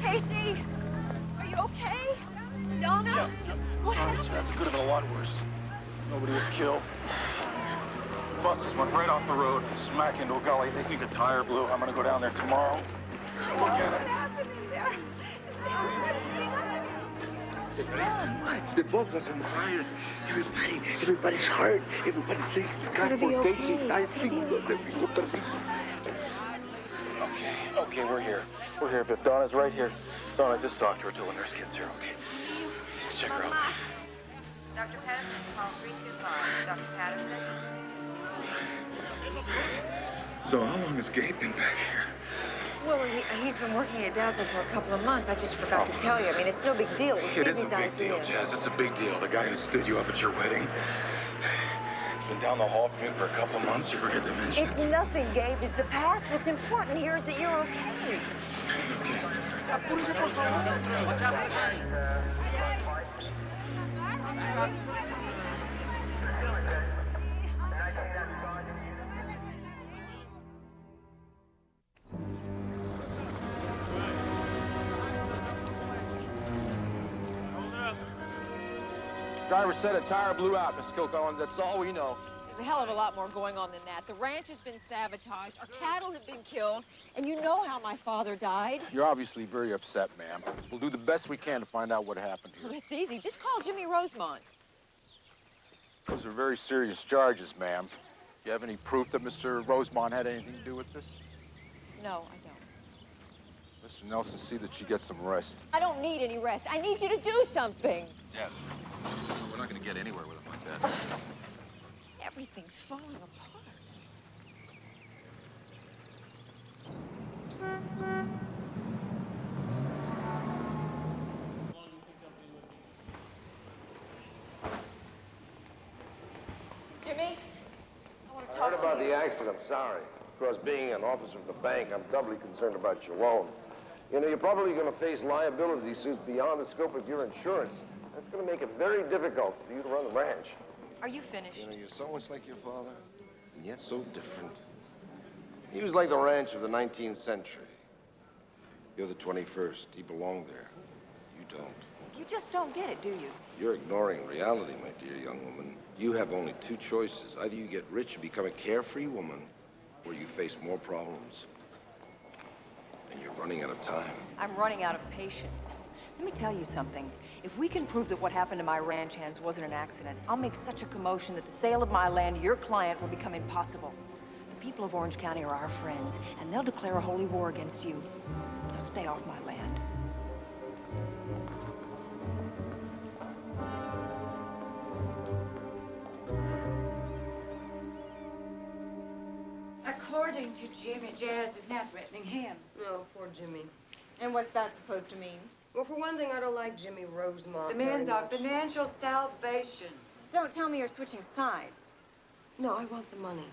Casey, are you okay? Donna? Yeah. What Sorry, happened? Jazz. It could have been a lot worse. Nobody was killed. Buses went right off the road, smack into a gully. They think a tire blew. I'm gonna go down there tomorrow. Look at it. What's happening there? The both of us are fired. Everybody's hurt. Everybody thinks it's gonna be okay. I think Okay, we're here. We're here. If Donna's right here, Donna, just talk to her till the nurse gets here, okay? Just check her out. Dr. Patterson, call 325. Dr. Patterson? So how long has Gabe been back here? Well, he's been working at Dazzle for a couple of months. I just forgot to tell you. I mean, it's no big deal. It was It is a Phoebe's big idea. deal, Jazz. It's a big deal. The guy who stood you up at your wedding. Been down the hall from you for a couple of months. You forget to mention It's it. nothing, Gabe. It's the past. What's important here is that you're okay. Driver said a tire blew out, Miss Kilkullen. That's all we know. There's a hell of a lot more going on than that. The ranch has been sabotaged, our cattle have been killed, and you know how my father died. You're obviously very upset, ma'am. We'll do the best we can to find out what happened Well, here. that's easy. Just call Jimmy Rosemont. Those are very serious charges, ma'am. Do you have any proof that Mr. Rosemont had anything to do with this? No, I don't. Mr. Nelson, see that she gets some rest. I don't need any rest. I need you to do something. Yes. We're not gonna get anywhere with him like that. Everything's falling apart. Jimmy, I want to I heard talk about to you. the accident, I'm sorry. Of course, being an officer of the bank, I'm doubly concerned about your loan. You know, you're probably going to face liability suits beyond the scope of your insurance. That's going to make it very difficult for you to run the ranch. Are you finished? You know, you're so much like your father, and yet so different. He was like the ranch of the 19th century. You're the 21st. He belonged there. You don't. You just don't get it, do you? You're ignoring reality, my dear young woman. You have only two choices. Either you get rich and become a carefree woman, or you face more problems. And you're running out of time. I'm running out of patience. Let me tell you something. If we can prove that what happened to my ranch hands wasn't an accident, I'll make such a commotion that the sale of my land to your client will become impossible. The people of Orange County are our friends, and they'll declare a holy war against you. Now stay off my land. According to Jimmy, Jazz is now threatening him. Oh, poor Jimmy. And what's that supposed to mean? Well, for one thing, I don't like Jimmy Rosemont The very man's our much. financial salvation. Don't tell me you're switching sides. No, I want the money.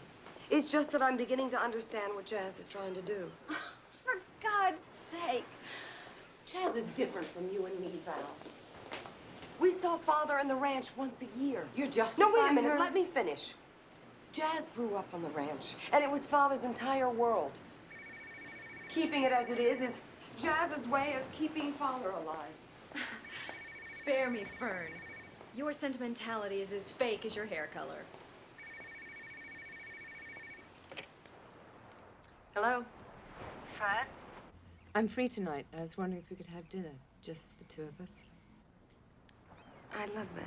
It's just that I'm beginning to understand what Jazz is trying to do. For God's sake. Jazz is different from you and me, Val. We saw Father and the ranch once a year. You're just No, wait a minute. Let me finish. Jazz grew up on the ranch, and it was Father's entire world. Keeping it as it is Jazz's way of keeping Father alive. Spare me, Fern. Your sentimentality is as fake as your hair color. Hello? Fred? I'm free tonight. I was wondering if we could have dinner, just the two of us. I'd love that.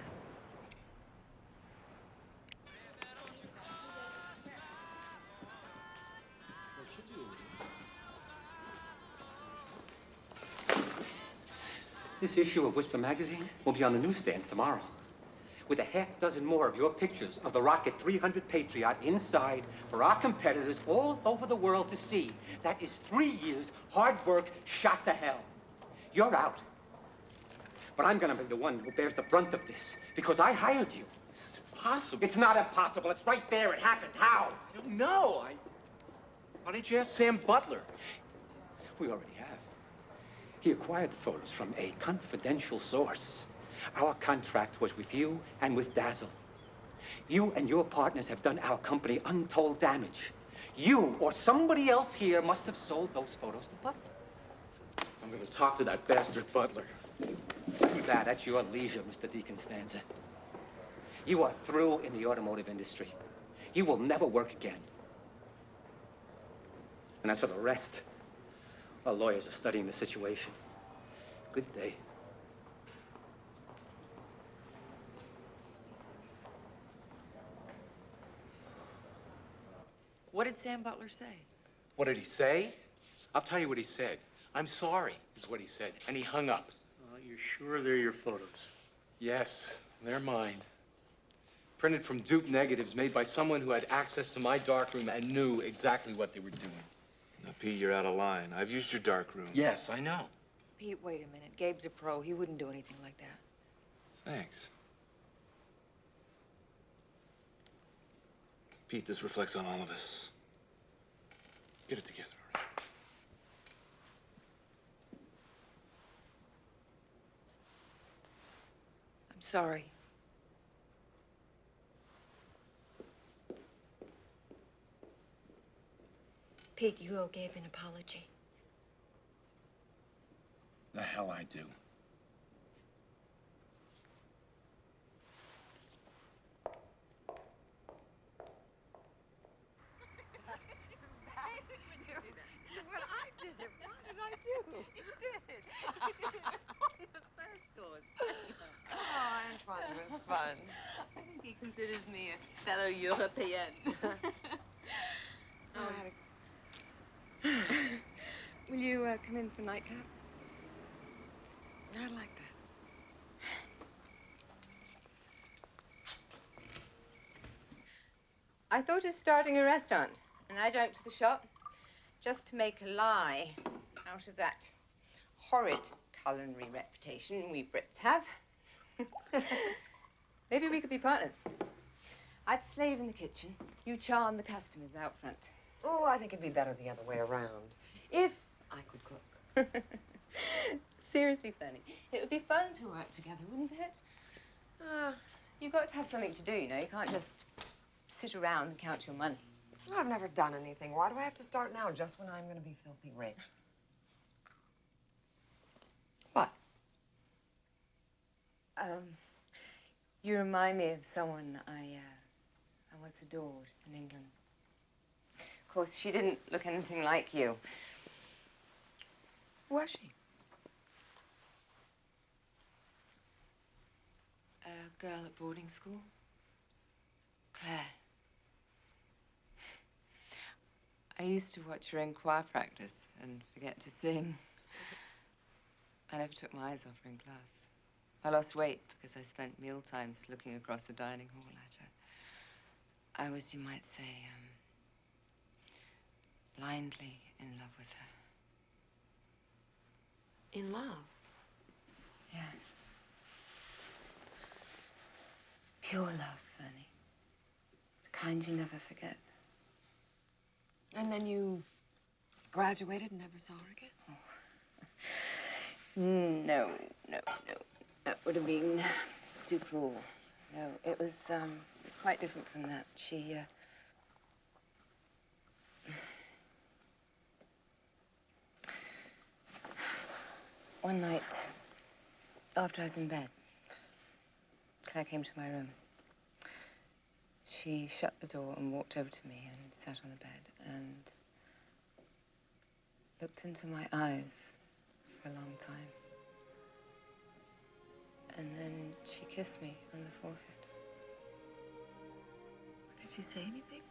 This issue of Whisper magazine will be on the newsstands tomorrow, with a half dozen more of your pictures of the Rocket 300 Patriot inside for our competitors all over the world to see. That is 3 years hard work shot to hell. You're out. But I'm gonna be the one who bears the brunt of this, because I hired you. It's impossible. It's not impossible. It's right there. It happened. How? I don't know. Why didn't you ask Sam Butler? We already have. He acquired the photos from a confidential source. Our contract was with you and with Dazzle. You and your partners have done our company untold damage. You or somebody else here must have sold those photos to Butler. I'm gonna talk to that bastard butler. Too bad, that's your leisure, Mr. DeConstanza. You are through in the automotive industry. You will never work again. And as for the rest, our lawyers are studying the situation. Good day. What did Sam Butler say? What did he say? I'll tell you what he said. I'm sorry, is what he said. And he hung up. You're sure they're your photos? Yes, they're mine. Printed from dupe negatives made by someone who had access to my darkroom and knew exactly what they were doing. Now, Pete, you're out of line. I've used your darkroom. Yes, I know. Pete, wait a minute. Gabe's a pro. He wouldn't do anything like that. Thanks. Pete, this reflects on all of us. Get it together, all right? I'm sorry. Pete, you owe Gabe an apology. The hell I do. Well, I did it. What did I do? You did. You did it on the first course. Oh, Antoine, it was fun. I think he considers me a fellow European. Will you come in for nightcap? I like that. I thought of starting a restaurant, an adjunct to the shop, just to make a lie out of that horrid culinary reputation we Brits have. Maybe we could be partners. I'd slave in the kitchen. You charm the customers out front. Oh, I think it'd be better the other way around. If I could cook. Seriously, Fanny, it would be fun to work together, wouldn't it? You've got to have something to do, you know. You can't just sit around and count your money. I've never done anything. Why do I have to start now, just when I'm going to be filthy rich? What? You remind me of someone I once adored in England. Of course, she didn't look anything like you. Who was she? A girl at boarding school. Claire. I used to watch her in choir practice and forget to sing. I never took my eyes off her in class. I lost weight because I spent meal times looking across the dining hall at her. I was, you might say, blindly in love with her. In love? Yes. Pure love, Fanny. The kind you never forget. And then you graduated and never saw her again? Oh. No. That would have been too cruel. No, it was quite different from that. She, One night, after I was in bed, Claire came to my room. She shut the door and walked over to me and sat on the bed and looked into my eyes for a long time. And then she kissed me on the forehead. Did she say anything?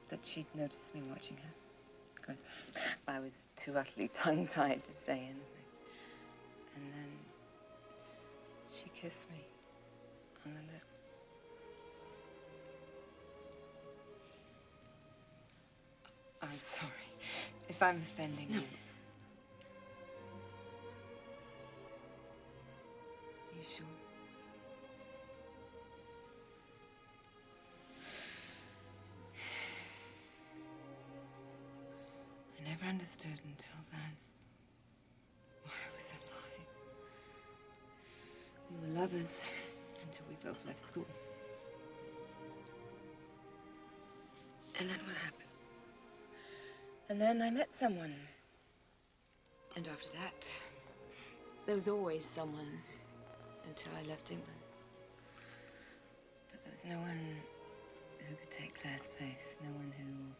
That she'd noticed me watching her. Of course, I was too utterly tongue-tied to say anything. And then she kissed me on the lips. I'm sorry if I'm offending you. You sure? I never understood until then why it was a lie. We were lovers until we both left school. And then what happened? And then I met someone. And after that, there was always someone until I left England. But there was no one who could take Claire's place, no one who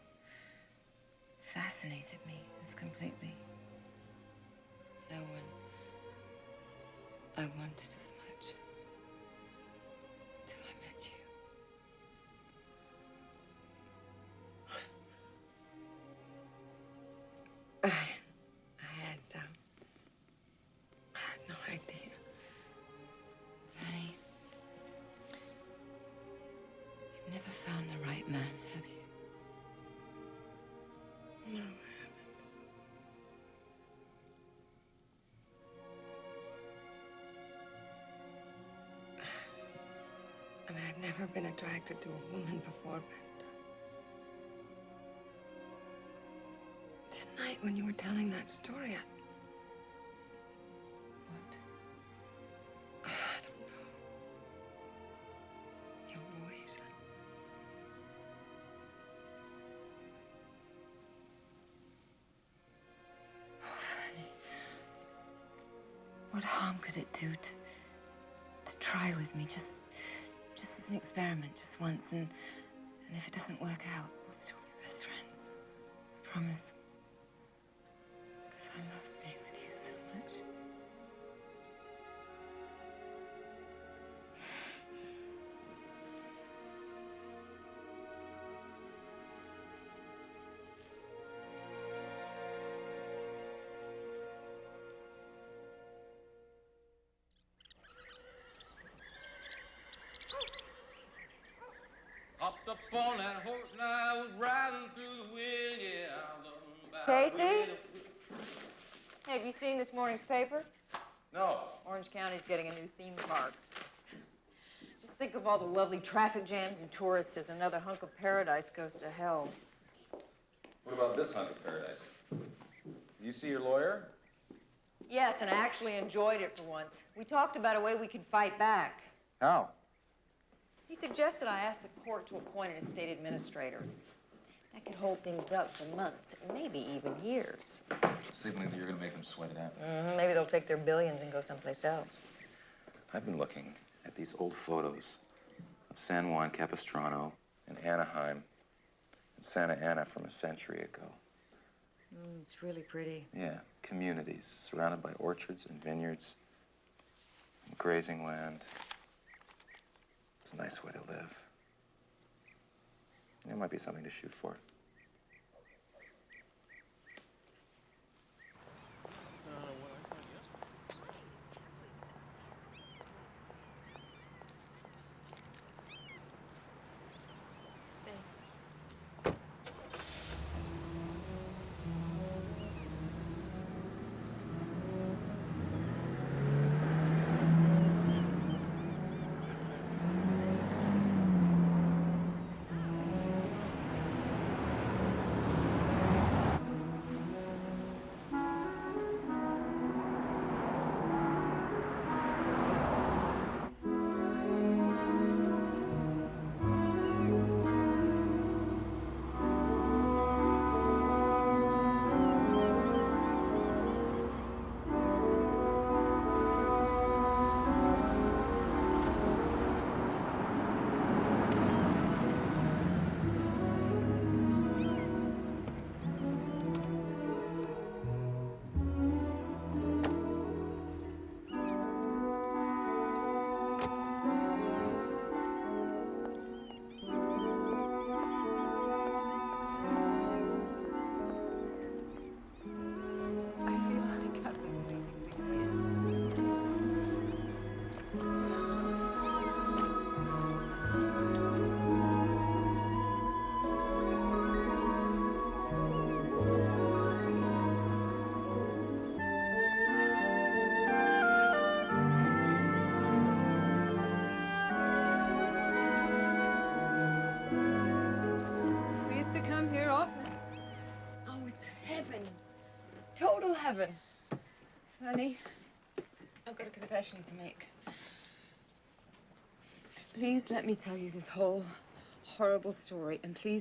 fascinated me as completely. No one I wanted as much till I met you. I had no idea. Fanny, you've never found the right man, have you? No, I haven't. I mean, I've never been attracted to a woman before, but tonight when you were telling that story, I don't know. Your voice. Oh, Fanny. What harm could it do to try with me, just as an experiment, just once, and if it doesn't work out, we'll still be best friends. I promise. Because I love being with you so much. Hopped up on that horse and I was riding through the wind, yeah. I love 'em about Casey? Hey, have you seen this morning's paper? No. Orange County's getting a new theme park. Just think of all the lovely traffic jams and tourists as another hunk of paradise goes to hell. What about this hunk of paradise? Did you see your lawyer? Yes, and I actually enjoyed it for once. We talked about a way we can fight back. How? He suggested I ask the court to appoint an estate administrator. That could hold things up for months, maybe even years. Signaling that you're going to make them sweat it out. Maybe they'll take their billions and go someplace else. I've been looking at these old photos of San Juan Capistrano and Anaheim and Santa Ana from a century ago. It's really pretty. Yeah, communities surrounded by orchards and vineyards and grazing land. It's a nice way to live. It might be something to shoot for. Total heaven. Honey, I've got a confession to make. Please let me tell you this whole horrible story, and please